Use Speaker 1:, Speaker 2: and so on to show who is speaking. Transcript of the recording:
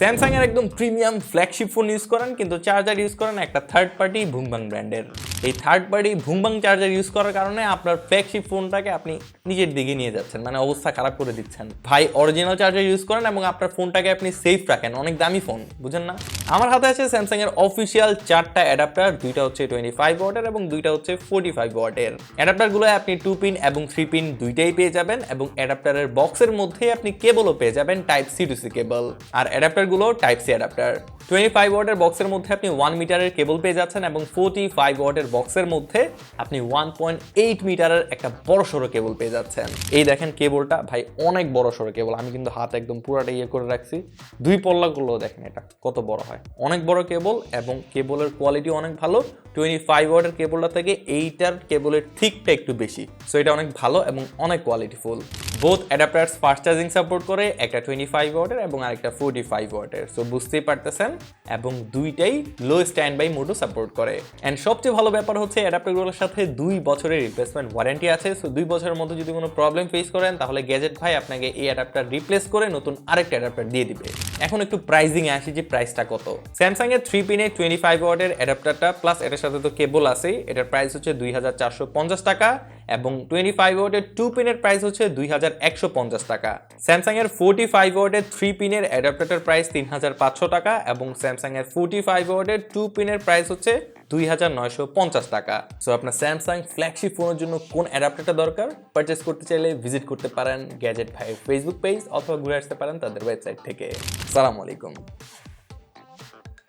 Speaker 1: Samsung এর একদম premium flagship phone use করেন কিন্তু চার্জার ইউজ করেন একটা থার্ড পার্টি ভুংবাং ব্র্যান্ডের। এই থার্ড পার্টি ভুংবাং চার্জার ইউজ করার কারণে আপনার ফ্ল্যাগশিপ ফোনটাকে আপনি নিজের দিকে নিয়ে যাচ্ছেন, মানে অবস্থা খারাপ করে দিচ্ছেন। ভাই অরিজিনাল চার্জার ইউজ করেন এবং আপনার ফোনটাকে আপনি সেফ রাখেন, অনেক দামি ফোন, বুঝেন না? আমার হাতে আছে স্যামসাং এর অফিসিয়াল 4টা অ্যাডাপ্টার, দুইটা হচ্ছে 25 ওয়াটের এবং দুইটা হচ্ছে 45 ওয়াটের। অ্যাডাপ্টারগুলো আপনি 2 পিন এবং 3 পিন দুইটাই পেয়ে যাবেন এবং অ্যাডাপ্টারের বক্সের মধ্যে আপনি কেবলও পেয়ে যাবেন type C to C cable. আর অ্যাডাপ্টারগুলো টাইপ সি অ্যাডাপ্টার। 25 ওয়াটের বক্সের মধ্যে আপনি 1 মিটারের কেবল পেয়ে যাচ্ছেন এবং 45 ওয়াটের বক্সের মধ্যে আপনি 1.8 মিটারের একটা বড় সড়ো কেবল পেয়ে যাচ্ছেন। এই দেখেন কেবলটা ভাই অনেক বড় সড়ো কেবল, আমি কিন্তু হাত একদম পুরাটা ইয়ে করে রাখছি। দুই পল্লাগুলো দেখেন এটা কত বড় হয়, অনেক বড় কেবল এবং কেবলের কোয়ালিটি অনেক ভালো। 25 ওয়াটের কেবলটা থেকে এইটার কেবলের থিকটা একটু বেশি, সো এটা অনেক ভালো এবং অনেক কোয়ালিটিফুল। বোথ অ্যাডাপ্টারস ফাস্ট চার্জিং সাপোর্ট করে, একটা 25 ওয়াটের এবং আরেকটা 45 ওয়াটের, সো বুঝতেই পারতেছেন। এবং দুইটাই লো স্ট্যান্ড বাই মোডও সাপোর্ট করে। অ্যান্ড সবচেয়ে ভালো ব্যাপার হচ্ছে অ্যাডাপ্টারগুলোর সাথে 2 বছরের রিপ্লেসমেন্ট ওয়ারেন্টি আছে। সো 2 বছরের মধ্যে যদি কোনো প্রবলেম ফেস করেন তাহলে গ্যাজেট ভাই আপনাকে এই অ্যাডাপ্টার রিপ্লেস করে নতুন আরেকটা অ্যাডাপ্টার দিয়ে দিবে। এখন একটু প্রাইজিং এ আসি যে প্রাইসটা কত। স্যামসাং এর 3 পিনে 25 ওয়াটের অ্যাডাপ্টারটা প্লাস এটার সাথে তো কেবল আছে, এটার প্রাইস হচ্ছে 2450 টাকা এবং 25 ওয়াটের 2 পিনের প্রাইস হচ্ছে 2150 টাকা। স্যামসাং এর 45 ওয়াটের 3 পিনের অ্যাডাপ্টারের প্রাইস 3500 টাকা এবং স্যামসাং এর 45 ওয়াটের 2 পিনের প্রাইস হচ্ছে 2950 টাকা। সো আপনার স্যামসাং ফ্ল্যাগশিপ ফোনের জন্য কোন অ্যাডাপ্টারটা দরকার পারচেস করতে চাইলে ভিজিট করতে পারেন গ্যাজেট ভাই ফেসবুক পেজ অথবা ঘুরে আসতে পারেন তাদের ওয়েবসাইট থেকে। আসসালামু আলাইকুম।